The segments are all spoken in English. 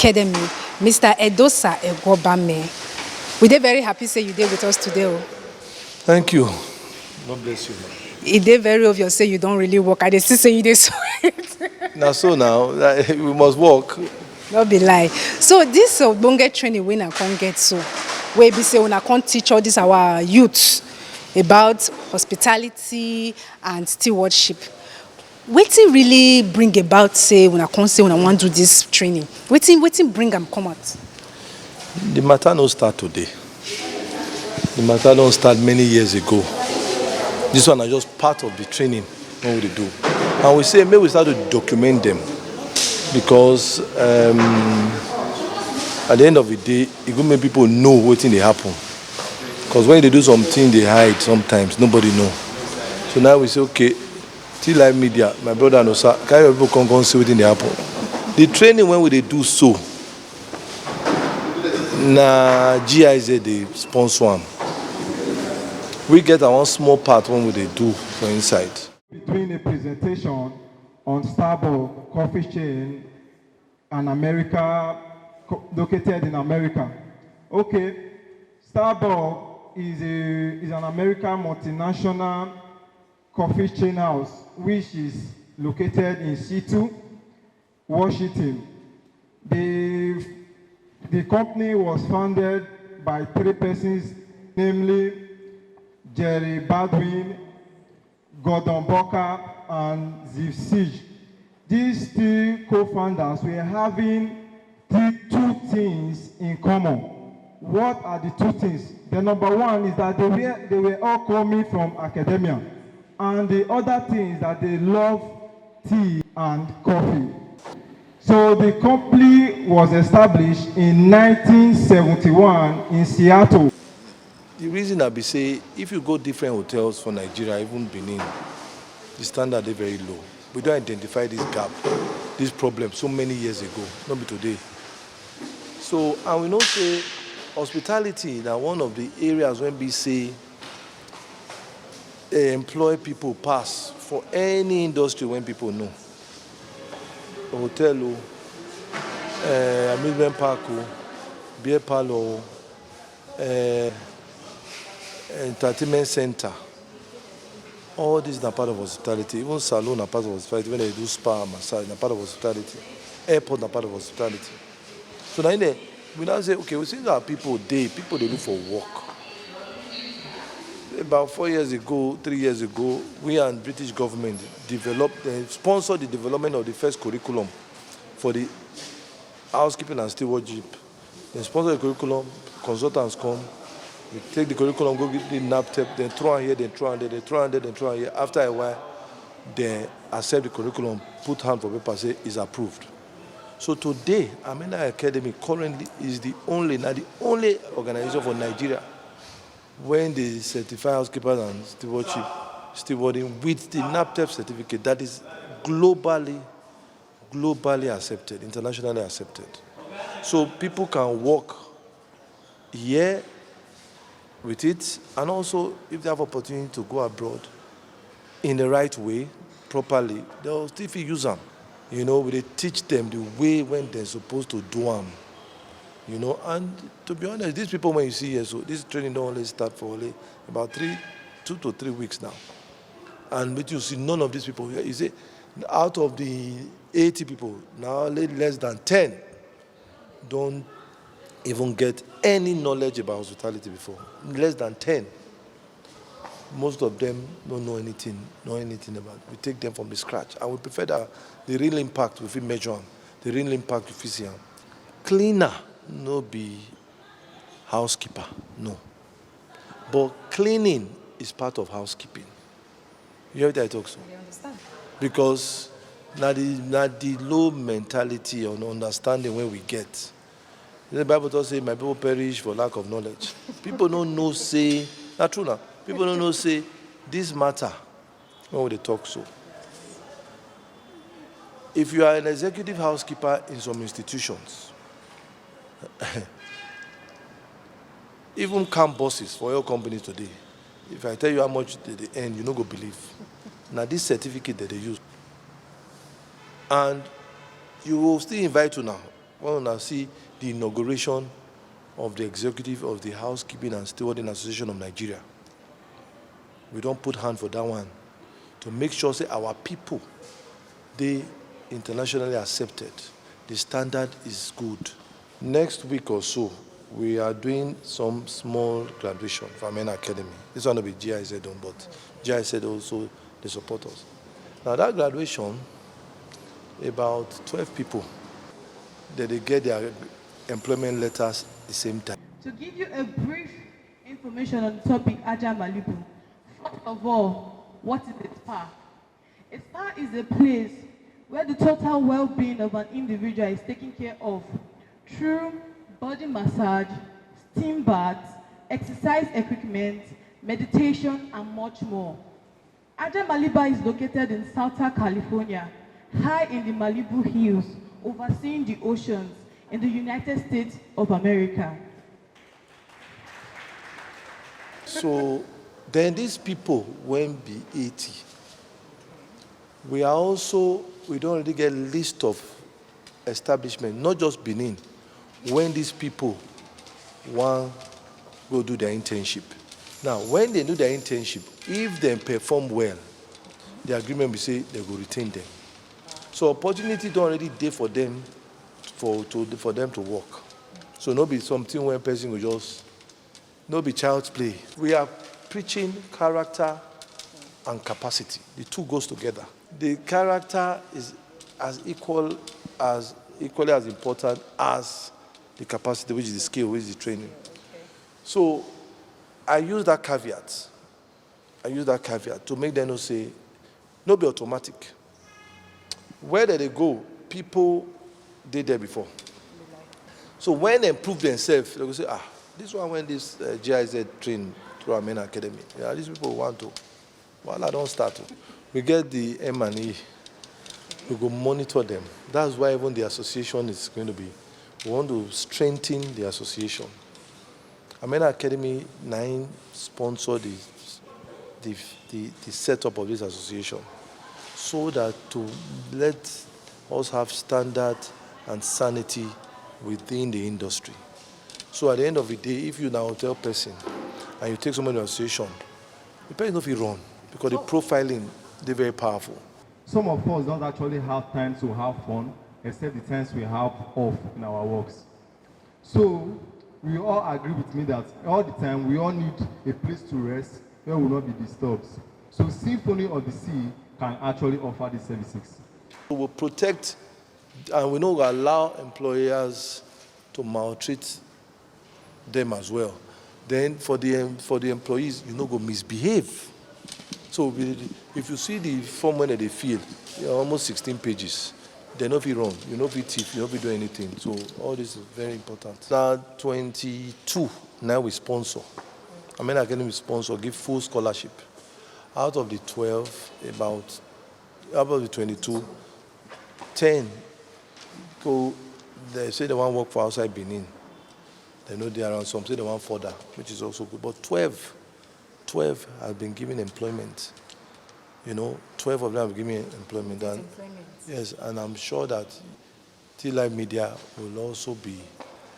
Academy, Mr. Edosa Egwobame. We dey very happy say you dey with us today. Oh. Thank you. God bless you. It dey very obvious say you don't really work. I dey still say you dey sweat. Now we must work. No be lie. So this ogbonge training wey na come get so, wey be say una come teach all this our youths about hospitality and stewardship. Wetin really bring about say una come say una wan do this training? Wetin bring am come out? The matter no start today. The matter don't start many years ago. This one is just part of the training what we do. And we say maybe we start to document them because at the end of the day, it will make people know what thing they happen. Because when they do something, they hide sometimes. Nobody know. So now we say, okay, till live media, my brother and Osa, can people come and see what thing they happen? The training when we they do so, na GIZ they sponsor one. We get our own small part when we they do for inside. Between a presentation on Starbucks coffee chain and America, located in America. Okay, Starbucks is an American multinational coffee chain house which is located in Seattle, Washington. The company was founded by 3 persons, namely Jerry Baldwin, Gordon Boker, and Ziv Siege. These 3 co-founders were having 2 things in common. What are the 2 things? The number one is that they were all coming from academia. And the other thing is that they love tea and coffee. So the company was established in 1971 in Seattle. The reason I be say, if you go different hotels for Nigeria, even Benin, the standard is very low. We don't identify this gap, this problem so many years ago, not be today. So, and we know say hospitality is one of the areas when we say employ people pass for any industry when people know. A hotel, amusement park, beer parlor, entertainment center. All these are part of hospitality. Even salon are part of hospitality. When they do spa, massage, are part of hospitality. Airport are part of hospitality. So now we now say, okay, we see that people they look for work. About 4 years ago, 3 years ago, we and British government sponsored the development of the first curriculum for the housekeeping and stewardship. They sponsor the curriculum, consultants come, we take the curriculum, go get the NAPTEP, then throw on here, then throw on there, then throw on there, then throw on here. After a while, they accept the curriculum, put hand for paper, say is approved. So today, Amena Academy currently is the only organization for Nigeria when they certify housekeepers and stewarding with the NAPTEP certificate that is globally accepted, internationally accepted. So people can work here with it, and also if they have opportunity to go abroad in the right way, properly, they'll still use them. You know, they teach them the way when they're supposed to do them. You know, and to be honest, these people when you see here, so this training don't only start for only about 2 to 3 weeks now. And but you see none of these people here. You see, out of the 80 people, now less than 10 don't even get any knowledge about hospitality before. Less than 10. Most of them don't know anything about it. We take them from the scratch. And we prefer that the real impact we measure on, the real impact we see on. Cleaner, no be housekeeper, no. But cleaning is part of housekeeping. You hear what I talk so? I understand. Because not the low mentality or understanding where we get. The Bible does say, my people perish for lack of knowledge. People don't know, say, not true now. People don't know, say, this matter when they talk so. If you are an executive housekeeper in some institutions, even camp bosses for your company today, if I tell you how much they earn, you no go believe. Now this certificate that they use. And you will still invite you now. When una see the inauguration of the executive of the Housekeeping and Stewarding Association of Nigeria, we don't put hand for that one to make sure say our people, they internationally accepted. The standard is good. Next week or so, we are doing some small graduation for MEN Academy. This one will be GIZ done, but GIZ also, they support us. Now that graduation, about 12 people, they get their employment letters the same time. To give you a brief information on the topic Ajah Malibu, first of all, what is a spa? A spa is a place where the total well-being of an individual is taken care of through body massage, steam baths, exercise equipment, meditation, and much more. Ajah Malibu is located in Southern California, high in the Malibu Hills, overseeing the oceans in the United States of America. So then these people won't be 80. We don't already get a list of establishment, not just Benin, when these people want go do their internship. Now, when they do their internship, if they perform well, the agreement will say they will retain them. So opportunity don't already there for them for them to work. So not be something where person will just not be child's play. We are preaching character and capacity. The two goes together. The character is equally as important as the capacity, which is the skill, which is the training. So I use that caveat. To make them know say, no be automatic. Where did they go? People did there before. So when they prove themselves, they will say, this one when this GIZ trained through our MEN Academy. Yeah, these people want to. Well, I don't start to. We get the M&E. We go monitor them. That's why even the association is going to be. We want to strengthen the association. MEN Academy 9 sponsored the setup of this association so that to let us have standard and sanity within the industry. So at the end of the day, if you're an hotel person and you take someone in an association, the person don't feel wrong because the profiling, they're very powerful. Some of us don't actually have time to have fun, except the times we have off in our works. So we all agree with me that all the time we all need a place to rest where we will not be disturbed. So Symphony of the Sea can actually offer these services. We will protect and we don't allow employers to maltreat them as well. Then for the employees, you go misbehave. So if you see the form when they fill, almost 16 pages. They not be wrong. You not be thief. You not be doing anything. So all this is very important. Now 22. Now we sponsor. MEN Academy sponsor, give full scholarship. Out of the 12, out of the 22, 10 go. They say they want to work for outside Benin. They know they are around some. Say they want further, which is also good. But 12 have been given employment. 12 of them have given employment. And, yes, and I'm sure that T-Live Media will also be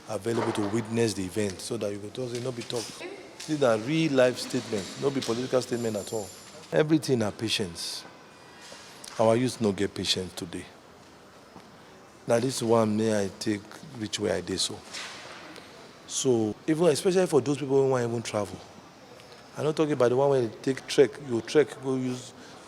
available to witness the event so that you can also not be talking. These are real life statements, not be political statement at all. Everything are patience. Our youth no get patience today. Now this one may I take which way I did so. So even especially for those people who want to even travel. I'm not talking about the one where you take trek,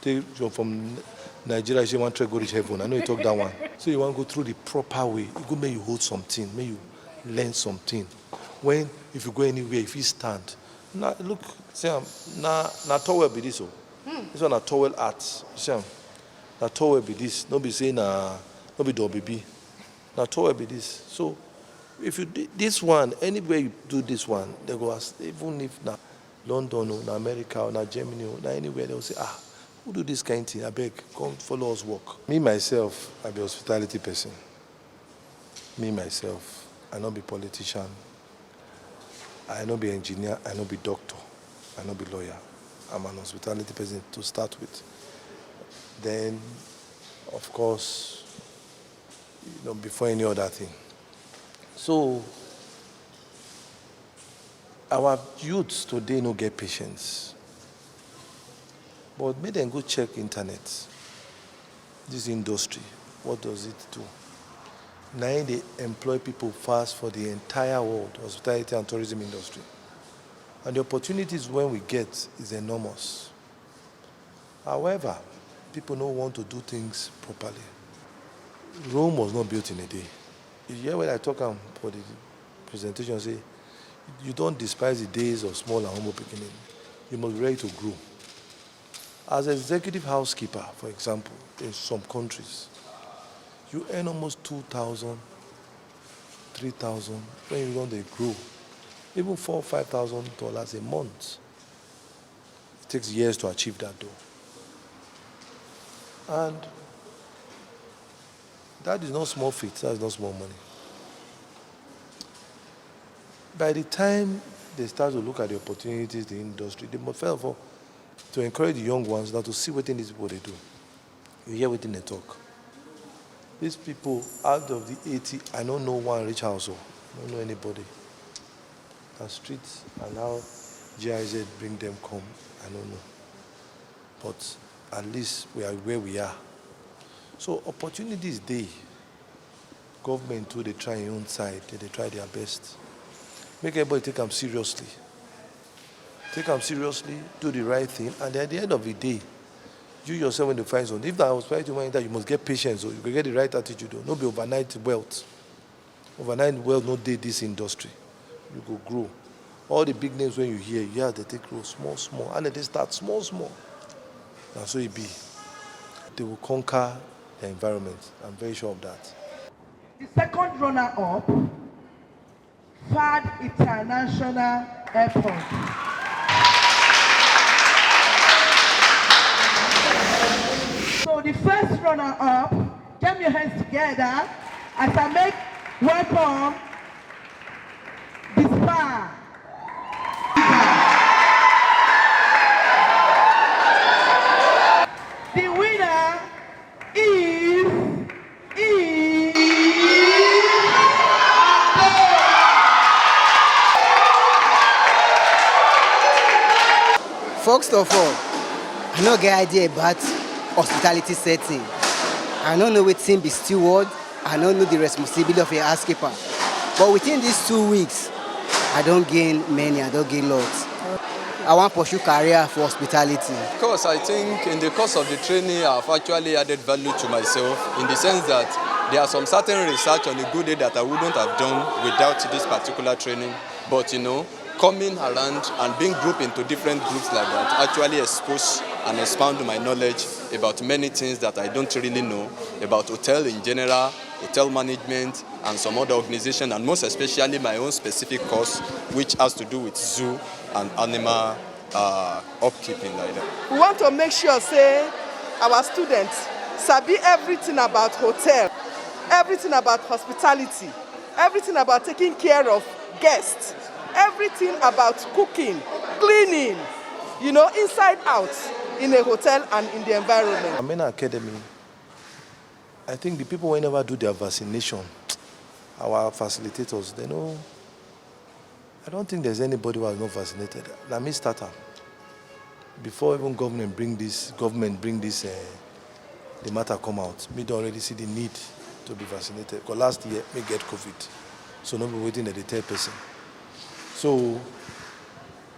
take from Nigeria, you want to go reach heaven. I know you talk that one. So you want to go through the proper way. You go make you hold something, make you learn something. When if you go anywhere, if you stand. Now look, see, na towel be this. This one na towel art. See, na towel be this. No be saying no be do baby. Na towel be this. So if you do this one, anywhere you do this one, they go ask, even if na London or na America or na Germany or na anywhere, they will say, who do this kind of thing? I beg, come follow us work. Me myself, I be a hospitality person. Me myself, I not be politician. I not be engineer. I not be doctor. I not be lawyer. I'm an hospitality person to start with. Then, of course, before any other thing, So our youths today no get patience. But make them go check internet. This industry, what does it do? Now they employ people fast for the entire world, hospitality and tourism industry. And the opportunities when we get is enormous. However, people don't want to do things properly. Rome was not built in a day. You hear when I talk for the presentation, say, you don't despise the days of small and humble beginning. You must be ready to grow. As an executive housekeeper, for example, in some countries, you earn almost $2,000, $3,000 when you don't grow. Even $4,000 or $5,000 a month. It takes years to achieve that though. And that is not small feat, that is not small money. By the time they start to look at the opportunities in the industry, they must first of all to encourage the young ones now to see what these people they do. You hear what they talk. These people, out of the 80, I don't know one rich household. I don't know anybody. The streets and how GIZ bring them come, I don't know. But at least we are where we are. So opportunities day. Government too, they try their own side, they try their best. Make everybody take them seriously. Take them seriously, do the right thing, and at the end of the day, you yourself when you find something. If that was right to mind that you must get patience, or you can get the right attitude, or not be overnight wealth. Overnight wealth not did this industry. You go grow. All the big names when you hear, yeah, they take grow small, and they start small. And so it be. They will conquer the environment. I'm very sure of that. The second runner-up, FAD International Airport. So the first runner-up, get your hands together as I make welcome the spa. The winner is First of all, I no get idea about hospitality setting. I don't know wetin be steward. I don't know the responsibility of a housekeeper. But within these 2 weeks, I don't gain many. I don't gain lots. I want to pursue career for hospitality. Of course, I think in the course of the training, I've actually added value to myself in the sense that there are some certain research on a good day that I wouldn't have done without this particular training. But coming around and being grouped into different groups like that actually expose and expand my knowledge about many things that I don't really know about hotel in general, hotel management, and some other organization, and most especially my own specific course, which has to do with zoo and animal upkeeping like that. We want to make sure, say, our students sabi everything about hotel, everything about hospitality, everything about taking care of guests, everything about cooking, cleaning, inside out in a hotel and in the environment. Amena Academy, I think the people who never do their vaccination, our facilitators, they know, I don't think there's anybody who has not vaccinated. Let me start up. Before even government bring this, the matter come out, me don't already see the need to be vaccinated. Because last year, me get COVID. So nobody waiting at the third person. So,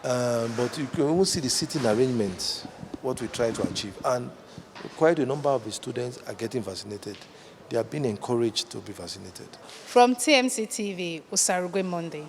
but you can even see the seating arrangements, what we try to achieve. And quite a number of the students are getting vaccinated. They are being encouraged to be vaccinated. From TMC TV, Usarugwe Monday.